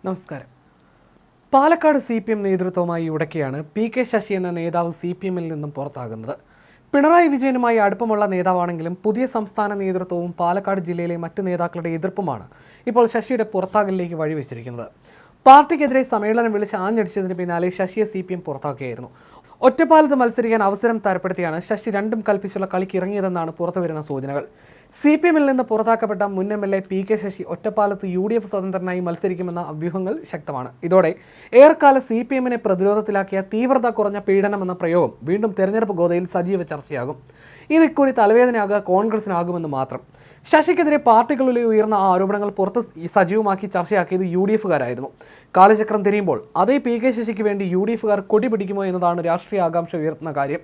നമസ്കാരം. പാലക്കാട് CPM നേതൃത്വവുമായി ഉടക്കിയാണ് PK Sasi എന്ന നേതാവ് CPMൽ നിന്നും പുറത്താകുന്നത്. പിണറായി വിജയനുമായി അടുപ്പമുള്ള നേതാവാണെങ്കിലും പുതിയ സംസ്ഥാന നേതൃത്വവും പാലക്കാട് ജില്ലയിലെ മറ്റ് നേതാക്കളുടെ എതിർപ്പുമാണ് ഇപ്പോൾ ശശിയുടെ പുറത്താകലിലേക്ക് വഴിവെച്ചിരിക്കുന്നത്. പാർട്ടിക്കെതിരെ സമ്മേളനം വിളിച്ച് ആഞ്ഞടിച്ചതിന് പിന്നാലെ ശശിയെ CPM പുറത്താക്കുകയായിരുന്നു. ഒറ്റപ്പാലത്ത് മത്സരിക്കാൻ അവസരം തരപ്പെടുത്തിയാണ് ശശി രണ്ടും കൽപ്പിച്ചുള്ള കളിക്ക് ഇറങ്ങിയതെന്നാണ് പുറത്തുവരുന്ന സൂചനകൾ. CPMൽ നിന്ന് പുറത്താക്കപ്പെട്ട മുൻ MLA PK ശശി ഒറ്റപ്പാലത്ത് UDF സ്വതന്ത്രനായി മത്സരിക്കുമെന്ന അഭ്യൂഹങ്ങൾ ശക്തമാണ്. ഇതോടെ ഏറെക്കാലം CPMനെ പ്രതിരോധത്തിലാക്കിയ തീവ്രത കുറഞ്ഞ പീഡനമെന്ന പ്രയോഗം വീണ്ടും തെരഞ്ഞെടുപ്പ് ഗോതയിൽ സജീവ ചർച്ചയാകും. ഇത് ഇക്കുറി തലവേദനയാകുക കോൺഗ്രസിനാകുമെന്ന് മാത്രം. ശശിക്കെതിരെ പാർട്ടികളിലെ ഉയർന്ന ആരോപണങ്ങൾ പുറത്ത് സജീവമാക്കി ചർച്ചയാക്കിയത് UDFകാരായിരുന്നു. കാലചക്രം തിരിയുമ്പോൾ അതേ PK ശശിക്ക് വേണ്ടി UDFകാർ കൊടി പിടിക്കുമോ എന്നതാണ് രാഷ്ട്രീയ ആകാംക്ഷ ഉയർത്തുന്ന കാര്യം.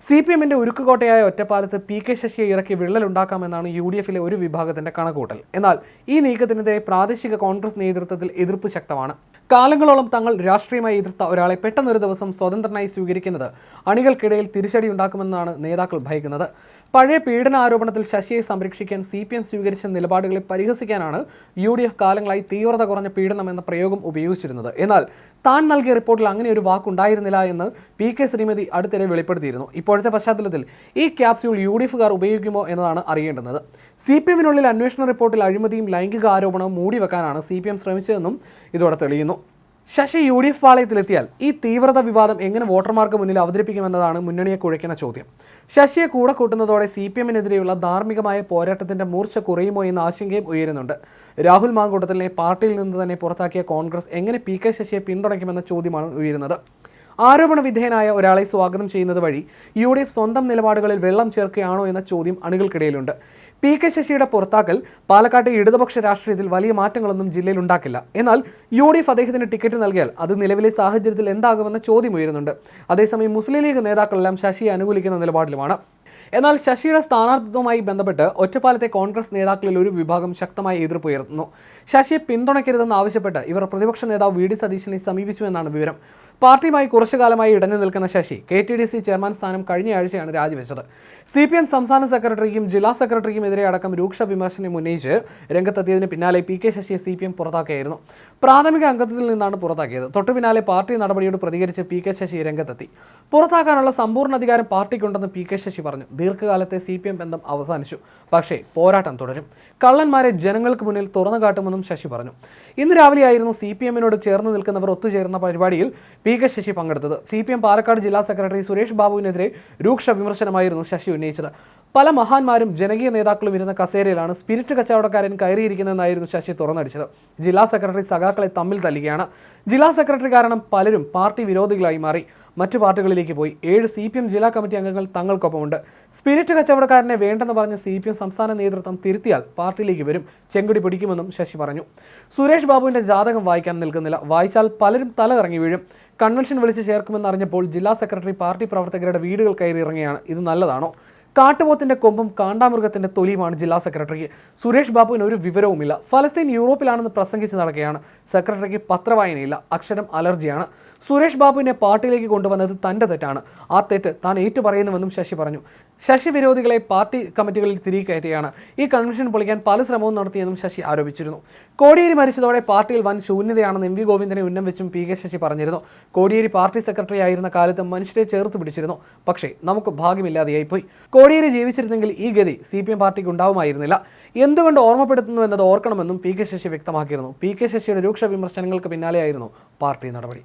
CPMന്റെ ഉരുക്കുകോട്ടയായ ഒറ്റപ്പാലത്ത് PK ശശിയെ ഇറക്കി വിള്ളലുണ്ടാക്കാമെന്നാണ് UDFിലെ ഒരു വിഭാഗത്തിന്റെ കണക്കൂട്ടൽ. എന്നാൽ ഈ നീക്കത്തിനെതിരെ പ്രാദേശിക കോൺഗ്രസ് നേതൃത്വത്തിൽ എതിർപ്പ് ശക്തമാണ്. കാലങ്ങളോളം തങ്ങൾ രാഷ്ട്രീയമായി എതിർത്ത ഒരാളെ പെട്ടെന്നൊരു ദിവസം സ്വതന്ത്രനായി സ്വീകരിക്കുന്നത് അണികൾക്കിടയിൽ തിരിച്ചടി ഉണ്ടാക്കുമെന്നാണ് നേതാക്കൾ ഭയക്കുന്നത്. പഴയ പീഡന ആരോപണത്തിൽ ശശിയെ സംരക്ഷിക്കാൻ CPM സ്വീകരിച്ച നിലപാടുകളെ പരിഹസിക്കാനാണ് UDF കാലങ്ങളായി തീവ്രത കുറഞ്ഞ പീഡനം എന്ന പ്രയോഗം ഉപയോഗിച്ചിരുന്നത്. എന്നാൽ താൻ നൽകിയ റിപ്പോർട്ടിൽ അങ്ങനെ ഒരു വാക്കുണ്ടായിരുന്നില്ല എന്ന് PK ശ്രീമതി അടുത്തിടെ വെളിപ്പെടുത്തിയിരുന്നു. ഇപ്പോഴത്തെ പശ്ചാത്തലത്തിൽ ഈ ക്യാപ്സ്യൂൾ UDFകാർ ഉപയോഗിക്കുമോ എന്നതാണ് അറിയേണ്ടുന്നത്. CPMനുള്ളിൽ അന്വേഷണ റിപ്പോർട്ടിൽ അഴിമതിയും ലൈംഗിക ആരോപണവും മൂടിവെക്കാനാണ് CPM ശ്രമിച്ചതെന്നും ഇതോടെ തെളിയുന്നു. ശശി UDF പാളയത്തിലെത്തിയാൽ ഈ തീവ്രത വിവാദം എങ്ങനെ വോട്ടർമാർക്ക് മുന്നിൽ അവതരിപ്പിക്കുമെന്നതാണ് മുന്നണിയെ കുഴയ്ക്കുന്ന ചോദ്യം. ശശിയെ കൂടെ കൂട്ടുന്നതോടെ CPMനെതിരെയുള്ള ധാർമ്മികമായ പോരാട്ടത്തിന്റെ മൂർച്ച കുറയുമോ എന്ന ആശങ്കയും ഉയരുന്നുണ്ട്. രാഹുൽ മാങ്കൂട്ടത്തിലിനെ പാർട്ടിയിൽ നിന്ന് തന്നെ പുറത്താക്കിയ കോൺഗ്രസ് എങ്ങനെ PK ശശിയെ പിന്തുണയ്ക്കുമെന്ന ചോദ്യമാണ് ഉയരുന്നത്. ആരോപണ വിധേയനായ ഒരാളെ സ്വാഗതം ചെയ്യുന്നത് വഴി UDF സ്വന്തം നിലപാടുകളിൽ വെള്ളം ചേർക്കുകയാണോ എന്ന ചോദ്യം അണികൾക്കിടയിലുണ്ട്. PK ശശിയുടെ പുറത്താക്കൽ പാലക്കാട്ടെ ഇടതുപക്ഷ രാഷ്ട്രീയത്തിൽ വലിയ മാറ്റങ്ങളൊന്നും ജില്ലയിൽ ഉണ്ടാക്കില്ല. എന്നാൽ UDF അദ്ദേഹത്തിന് ടിക്കറ്റ് നൽകിയാൽ അത് നിലവിലെ സാഹചര്യത്തിൽ എന്താകുമെന്ന ചോദ്യം ഉയരുന്നുണ്ട്. അതേസമയം മുസ്ലിം ലീഗ് നേതാക്കളെല്ലാം ശശിയെ അനുകൂലിക്കുന്ന നിലപാടിലുമാണ്. എന്നാൽ ശശിയുടെ സ്ഥാനാർത്ഥിത്വവുമായി ബന്ധപ്പെട്ട് ഒറ്റപ്പാലത്തെ കോൺഗ്രസ് നേതാക്കളിൽ ഒരു വിഭാഗം ശക്തമായി എതിർപ്പുയർത്തുന്നു. ശശിയെ പിന്തുണയ്ക്കരുതെന്ന് ആവശ്യപ്പെട്ട് ഇവർ പ്രതിപക്ഷ നേതാവ് VD സതീശനെ സമീപിച്ചു എന്നാണ് വിവരം. പാർട്ടിയുമായി കുറച്ചുകാലമായി ഇടഞ്ഞു നിൽക്കുന്ന ശശി KTDC ചെയർമാൻ സ്ഥാനം കഴിഞ്ഞയാഴ്ചയാണ് രാജിവെച്ചത്. CPM സംസ്ഥാന സെക്രട്ടറിക്കും ജില്ലാ സെക്രട്ടറിക്കും എതിരെ അടക്കം രൂക്ഷ വിമർശനം ഉന്നയിച്ച് രംഗത്തെത്തിയതിന് പിന്നാലെ PK ശശിയെ CPM പുറത്താക്കിയായിരുന്നു. പ്രാഥമിക അംഗത്വത്തിൽ നിന്നാണ് പുറത്താക്കിയത്. തൊട്ടു പിന്നാലെ പാർട്ടി നടപടിയോട് പ്രതികരിച്ച് PK ശശി രംഗത്തെത്തി. പുറത്താക്കാനുള്ള സമ്പൂർണ്ണ അധികാരം പാർട്ടിക്കുണ്ടെന്ന് PK ശശി പറഞ്ഞു. ദീർഘകാലത്തെ CPM ബന്ധം അവസാനിച്ചു, പക്ഷേ പോരാട്ടം തുടരും. കള്ളന്മാരെ ജനങ്ങൾക്ക് മുന്നിൽ തുറന്നു കാട്ടുമെന്നും ശശി പറഞ്ഞു. ഇന്ന് രാവിലെയായിരുന്നു CPMനോട് ചേർന്ന് നിൽക്കുന്നവർ ഒത്തുചേർന്ന പരിപാടിയിൽ PK ശശി പങ്കെടുത്തത്. CPM പാലക്കാട് ജില്ലാ സെക്രട്ടറി സുരേഷ് ബാബുവിനെതിരെ രൂക്ഷ വിമർശനമായിരുന്നു ശശി ഉന്നയിച്ചത്. പല മഹാന്മാരും ജനകീയ നേതാക്കളും ഇരുന്ന കസേരയിലാണ് സ്പിരിറ്റ് കച്ചവടക്കാരൻ കയറിയിരിക്കുന്നതെന്നായിരുന്നു ശശി തുറന്നടിച്ചത്. ജില്ലാ സെക്രട്ടറി സഖാക്കളെ തമ്മിൽ തല്ലുകയാണ്. ജില്ലാ സെക്രട്ടറി കാരണം പലരും പാർട്ടി വിരോധികളായി മാറി മറ്റു പാർട്ടികളിലേക്ക് പോയി. 7 CPM ജില്ലാ കമ്മിറ്റി അംഗങ്ങൾ തങ്ങൾക്കൊപ്പമുണ്ട്. സ്പിരിറ്റ് കച്ചവടക്കാരനെ വേണ്ടെന്ന് പറഞ്ഞ് CPM സംസ്ഥാന നേതൃത്വം തിരുത്തിയാൽ പാർട്ടിയിലേക്ക് വരും, ചെങ്കുടി പിടിക്കുമെന്നും ശശി പറഞ്ഞു. സുരേഷ് ബാബുവിന്റെ ജാതകം വായിക്കാൻ നിൽക്കുന്നില്ല, വായിച്ചാൽ പലരും തല ഇറങ്ങി വീഴും. കൺവെൻഷൻ വിളിച്ച് ചേർക്കുമെന്ന് അറിഞ്ഞപ്പോൾ ജില്ലാ സെക്രട്ടറി പാർട്ടി പ്രവർത്തകരുടെ വീടുകൾ കയറി ഇറങ്ങിയാണ്. ഇത് നല്ലതാണോ? കാട്ടുപോത്തിന്റെ കൊമ്പും കാണ്ടാമൃഗത്തിന്റെ തൊലിയുമാണ് ജില്ലാ സെക്രട്ടറിക്ക്. സുരേഷ് ബാബുവിന് ഒരു വിവരവുമില്ല. ഫലസ്തീൻ യൂറോപ്പിലാണെന്ന് പ്രസംഗിച്ച് നടക്കുകയാണ്. സെക്രട്ടറിക്ക് പത്രവായനയില്ല, അക്ഷരം അലർജിയാണ്. സുരേഷ് ബാബുവിനെ പാർട്ടിയിലേക്ക് കൊണ്ടുവന്നത് തന്റെ തെറ്റാണ്. ആ തെറ്റ് താൻ ഏറ്റുപറയുന്നുവെന്നും ശശി പറഞ്ഞു. ശശി വിരോധികളെ പാർട്ടി കമ്മിറ്റികളിൽ തിരികെ കയറ്റുകയാണ്. ഈ കൺവെൻഷൻ പൊളിക്കാൻ പല ശ്രമവും നടത്തിയെന്നും ശശി ആരോപിച്ചിരുന്നു. കോടിയേരി മരിച്ചതോടെ പാർട്ടിയിൽ വൻ ശൂന്യതയാണെന്ന് MV ഗോവിന്ദനെ ഉന്നം വെച്ചും PK ശശി പറഞ്ഞിരുന്നു. കോടിയേരി പാർട്ടി സെക്രട്ടറി ആയിരുന്ന കാലത്ത് മനുഷ്യരെ ചേർത്ത് പിടിച്ചിരുന്നു. പക്ഷേ നമുക്ക് ഭാഗ്യമില്ലാതെയായിപ്പോയി. കോടിയേരി ജീവിച്ചിരുന്നെങ്കിൽ ഈ ഗതി CPM പാർട്ടിക്ക് ഉണ്ടാവുമായിരുന്നില്ല. എന്തുകൊണ്ട് ഓർമ്മപ്പെടുത്തുന്നു എന്നത് ഓർക്കണമെന്നും PK ശശി വ്യക്തമാക്കിയിരുന്നു. PK ശശിയുടെ രൂക്ഷ വിമർശനങ്ങൾക്ക് പിന്നാലെയായിരുന്നു പാർട്ടി നടപടി.